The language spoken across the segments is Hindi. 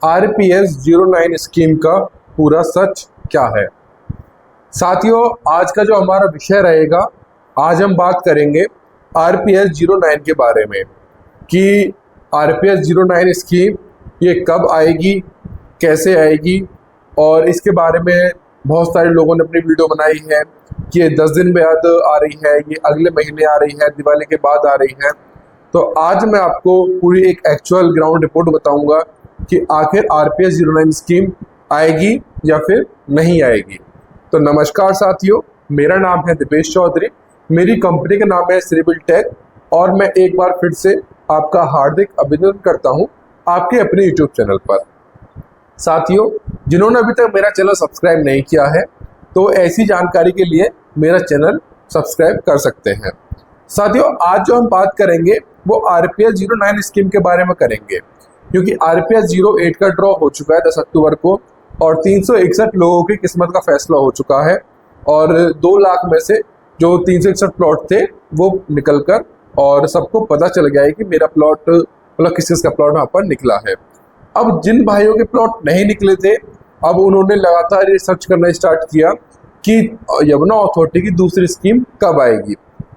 RPS 09 स्कीम का पूरा सच क्या है। साथियों, आज का जो हमारा विषय रहेगा, आज हम बात करेंगे RPS 09 के बारे में कि RPS 09 स्कीम ये कब आएगी, कैसे आएगी, और इसके बारे में बहुत सारे लोगों ने अपनी वीडियो बनाई है कि ये 10 दिन बाद आ रही है, ये अगले महीने आ रही है, दिवाली के बाद आ रही है। तो आज मैं आपको पूरी एक एक्चुअल ग्राउंड रिपोर्ट बताऊंगा कि आखिर RPS 09 स्कीम आएगी या फिर नहीं आएगी। तो नमस्कार साथियों, मेरा नाम है दिपेश चौधरी, मेरी कंपनी का नाम है श्रीबिल टेक और मैं एक बार फिर से आपका हार्दिक अभिनंदन करता हूं आपके अपने यूट्यूब चैनल पर। साथियों, जिन्होंने अभी तक मेरा चैनल सब्सक्राइब नहीं किया है तो ऐसी जानकारी के लिए मेरा चैनल सब्सक्राइब कर सकते हैं। साथियों, आज जो हम बात करेंगे वो RPS 09 स्कीम के बारे में करेंगे, क्योंकि RPS 08 का ड्रॉ हो चुका है 10 अक्टूबर को और 361 लोगों की किस्मत का फैसला हो चुका है और 2 लाख में से जो 361 प्लॉट थे वो निकल कर और सबको पता चल गया है कि मेरा प्लॉट मतलब किस का प्लॉट वहाँ पर निकला है। अब जिन भाइयों के प्लॉट नहीं निकले थे, अब उन्होंने लगातार रिसर्च करना स्टार्ट किया कि यमुना अथॉरिटी की दूसरी स्कीम कब आएगी।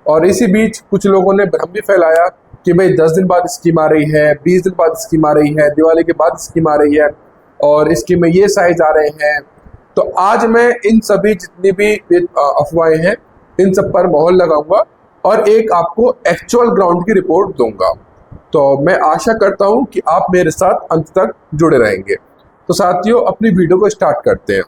और इसी बीच कुछ लोगों ने भ्रम भी फैलाया कि भाई 10 दिन बाद स्कीम आ रही है, 20 दिन बाद स्कीम आ रही है, दिवाली के बाद स्कीम आ रही है और स्कीम में ये साइज आ रहे हैं। तो आज मैं इन सभी जितनी भी अफवाहें हैं इन सब पर मोहर लगाऊंगा और एक आपको एक्चुअल ग्राउंड की रिपोर्ट दूंगा। तो मैं आशा करता हूं कि आप मेरे साथ अंत तक जुड़े रहेंगे। तो साथियों, अपनी वीडियो को स्टार्ट करते हैं।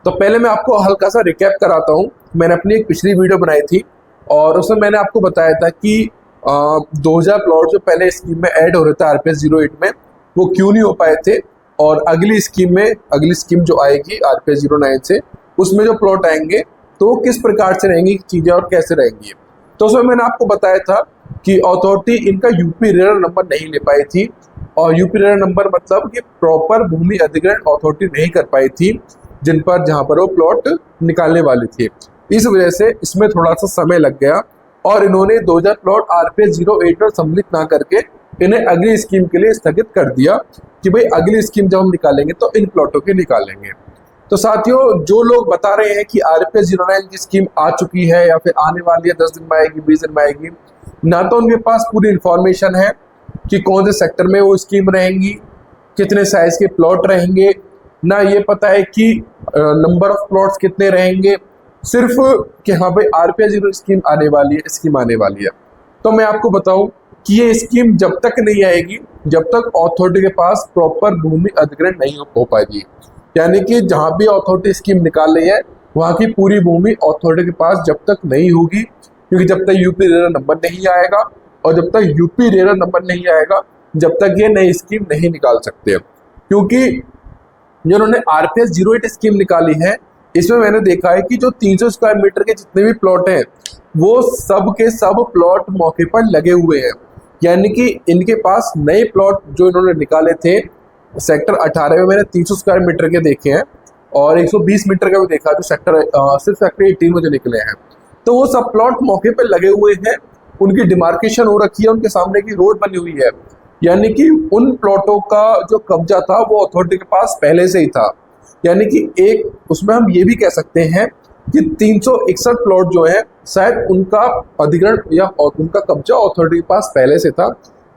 तो पहले मैं आपको हल्का सा रिकैप कराता हूं। मैंने अपनी एक पिछली वीडियो बनाई थी और उसमें मैंने आपको बताया था कि 2000 प्लॉट जो पहले स्कीम में ऐड हो रहे थे RPS 08 में, वो क्यों नहीं हो पाए थे, और अगली स्कीम जो आएगी RPS 09 से, उसमें जो प्लॉट आएंगे तो वो किस प्रकार से रहेंगी चीज़ें और कैसे रहेंगी। तो उसमें मैंने आपको बताया था कि अथॉरिटी इनका यूपी रेरा नंबर नहीं ले पाई थी, और यूपी रेरा नंबर मतलब कि प्रॉपर भूमि अधिग्रहण अथॉरिटी नहीं कर पाई थी जहाँ पर वो प्लॉट निकालने वाली थी। इस वजह से इसमें थोड़ा सा समय लग गया और इन्होंने 2000 प्लॉट RPS 08 पर सम्मिलित ना करके इन्हें अगली स्कीम के लिए स्थगित कर दिया कि भाई अगली स्कीम जब हम निकालेंगे तो इन प्लॉटों के निकालेंगे। तो साथियों, जो लोग बता रहे हैं कि RPS 09 की स्कीम आ चुकी है या फिर आने वाली है, 10 दिन में आएगी, 20 दिन में आएगी, ना तो उनके पास पूरी इंफॉर्मेशन है कि कौन से सेक्टर में वो स्कीम रहेंगी, कितने साइज के प्लॉट रहेंगे, ना ये पता है कि नंबर ऑफ प्लॉट्स कितने रहेंगे, सिर्फ कि हाँ भाई RPS 09 स्कीम आने वाली है। तो मैं आपको बताऊं कि ये स्कीम जब तक नहीं आएगी जब तक अथॉरिटी के पास प्रॉपर भूमि अधिग्रहण नहीं हो पाएगी। यानी कि जहाँ भी अथॉरिटी स्कीम निकाल रही है वहाँ की पूरी भूमि अथॉरिटी के पास जब तक नहीं होगी, क्योंकि जब तक यूपी रेरा नंबर नहीं आएगा, और जब तक यूपी रेरा नंबर नहीं आएगा जब तक ये नई स्कीम नहीं निकाल सकते। क्योंकि जिन्होंने RPS 08 स्कीम निकाली है, इसमें मैंने देखा है कि जो 300 स्क्वायर मीटर के जितने भी प्लॉट हैं वो सब के सब प्लॉट मौके पर लगे हुए हैं। यानी कि इनके पास नए प्लॉट जो इन्होंने निकाले थे, सेक्टर 18 में मैंने 300 स्क्वायर मीटर के देखे हैं और 120 मीटर का भी देखा जो सिर्फ सेक्टर 18 में जो निकले हैं, तो वो सब प्लॉट मौके पर लगे हुए हैं। उनकी डिमार्केशन हो रखी है, उनके सामने की रोड बनी हुई है। यानी कि उन प्लॉटों का जो कब्जा था वो अथॉरिटी के पास पहले से ही था। यानी कि एक उसमें हम ये भी कह सकते हैं कि 361 प्लॉट जो है शायद उनका अधिग्रहण या उनका कब्जा अथॉरिटी के पास पहले से था,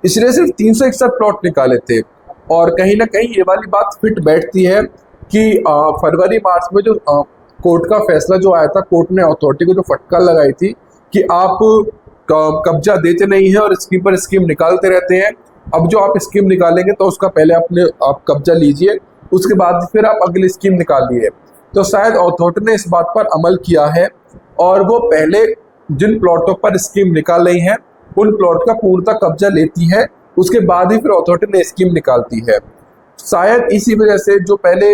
इसलिए सिर्फ 361 प्लॉट निकाले थे। और कहीं ना कहीं ये वाली बात फिट बैठती है कि फरवरी मार्च में जो कोर्ट का फैसला जो आया था, कोर्ट ने अथॉरिटी को जो फटकार लगाई थी कि आप कब्जा देते नहीं है और स्कीम पर स्कीम निकालते रहते हैं, अब जो आप स्कीम निकालेंगे तो उसका पहले आप कब्जा लीजिए, उसके बाद फिर आप अगली स्कीम निकालिए। तो शायद अथॉरिटी ने इस बात पर अमल किया है और वो पहले जिन प्लॉटों पर स्कीम निकाल रही है उन प्लॉट का पूर्णतः कब्जा लेती है, उसके बाद ही फिर अथॉरिटी ने स्कीम निकालती है। शायद इसी वजह से जो पहले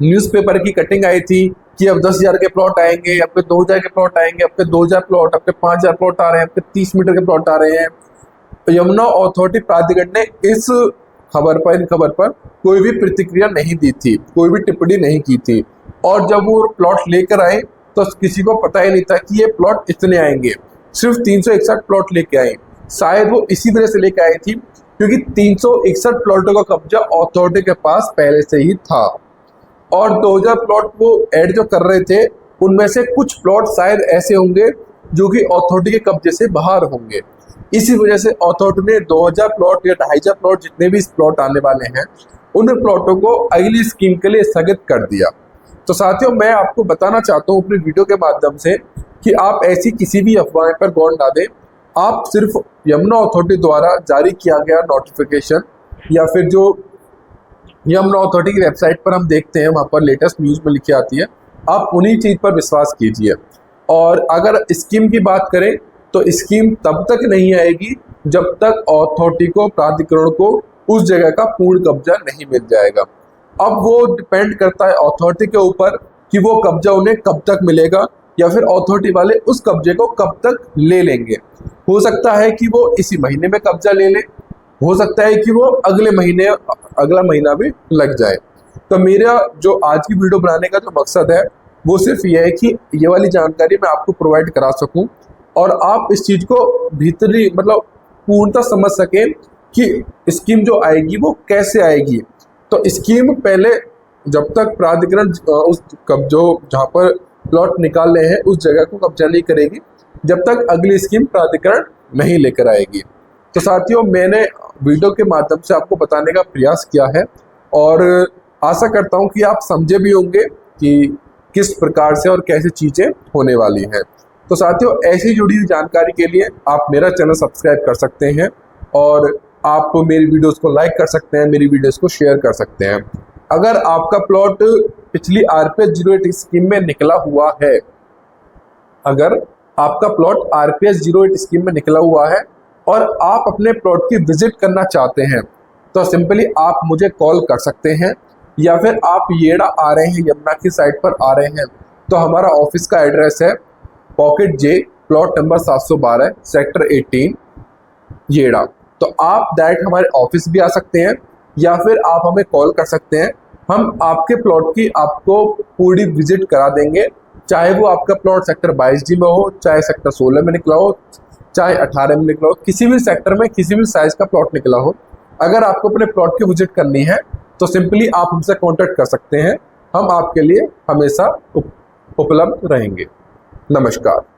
न्यूज़पेपर की कटिंग आई थी कि अब 10,000 के प्लॉट आएंगे, अब फिर 2,000 के प्लॉट आएंगे, अब फिर 2,000 प्लॉट, अब फिर 5,000 प्लॉट आ रहे हैं, अब फिर 30 मीटर के प्लॉट आ रहे हैं। यमुना अथॉरिटी प्राधिकरण ने इन खबर पर कोई भी प्रतिक्रिया नहीं दी थी, कोई भी टिप्पणी नहीं की थी। और जब वो प्लॉट लेकर आए तो किसी को पता ही नहीं था कि ये प्लॉट इतने आएंगे, सिर्फ 361 प्लॉट लेके आए। शायद वो इसी तरह से लेके आई थी क्योंकि 361 प्लॉटों का कब्जा अथॉरिटी के पास पहले से ही था और 2000 प्लॉट वो ऐड जो कर रहे थे उनमें से कुछ प्लॉट शायद ऐसे होंगे जो कि अथॉरिटी के कब्जे से बाहर होंगे। इसी वजह से अथॉरिटी ने 2000 प्लॉट या 2500 प्लॉट जितने भी प्लॉट आने वाले हैं उन प्लॉटों को अगली स्कीम के लिए स्थगित कर दिया। तो साथियों, मैं आपको बताना चाहता हूँ अपनी वीडियो के माध्यम से कि आप ऐसी किसी भी अफवाह पर गौर ना दें। आप सिर्फ यमुना अथॉरिटी द्वारा जारी किया गया नोटिफिकेशन या फिर जो यमुना अथॉरिटी की वेबसाइट पर हम देखते हैं वहाँ पर लेटेस्ट न्यूज़ में लिखी आती है, आप उन्हीं चीज़ पर विश्वास कीजिए। और अगर स्कीम की बात करें तो स्कीम तब तक नहीं आएगी जब तक अथॉरिटी को, प्राधिकरण को उस जगह का पूर्ण कब्जा नहीं मिल जाएगा। अब वो डिपेंड करता है अथॉरिटी के ऊपर कि वो कब्जा उन्हें कब तक मिलेगा या फिर अथॉरिटी वाले उस कब्जे को कब तक ले लेंगे। हो सकता है कि वो इसी महीने में कब्जा ले लें, हो सकता है कि वो अगला महीना भी लग जाए। तो मेरा जो आज की वीडियो बनाने का जो मकसद है वो सिर्फ ये है कि ये वाली जानकारी मैं आपको प्रोवाइड करा सकूं और आप इस चीज़ को भीतरी मतलब पूर्णतः समझ सकें कि स्कीम जो आएगी वो कैसे आएगी। तो स्कीम पहले जब तक प्राधिकरण उस कब्जों जहाँ पर प्लॉट निकाल रहे हैं उस जगह को कब्जा नहीं करेगी जब तक अगली स्कीम प्राधिकरण नहीं लेकर आएगी। तो साथियों, मैंने वीडियो के माध्यम से आपको बताने का प्रयास किया है और आशा करता हूं कि आप समझे भी होंगे कि किस प्रकार से और कैसे चीज़ें होने वाली हैं। तो साथियों, ऐसी जुड़ी हुई जानकारी के लिए आप मेरा चैनल सब्सक्राइब कर सकते हैं और आप मेरी वीडियोस को लाइक कर सकते हैं, मेरी वीडियोस को शेयर कर सकते हैं। अगर आपका प्लॉट पिछली RPS 08 स्कीम में निकला हुआ है, अगर आपका प्लॉट RPS 08 स्कीम में निकला हुआ है और आप अपने प्लॉट की विजिट करना चाहते हैं तो सिंपली आप मुझे कॉल कर सकते हैं या फिर आप येड़ा आ रहे हैं, यमुना की साइट पर आ रहे हैं तो हमारा ऑफिस का एड्रेस है pocket J, plot number 712, sector 18, येड़ा। तो आप डायरेक्ट हमारे ऑफिस भी आ सकते हैं या फिर आप हमें कॉल कर सकते हैं। हम आपके प्लॉट की आपको पूरी विजिट करा देंगे, चाहे वो आपका प्लॉट सेक्टर 22D में हो, चाहे सेक्टर 16 में निकला हो, चाहे 18 में निकला हो, किसी भी सेक्टर में किसी भी साइज का प्लॉट निकला हो। अगर आपको अपने प्लॉट की विजिट करनी है तो सिंपली आप हमसे कांटेक्ट कर सकते हैं। हम आपके लिए हमेशा उपलब्ध रहेंगे। नमस्कार।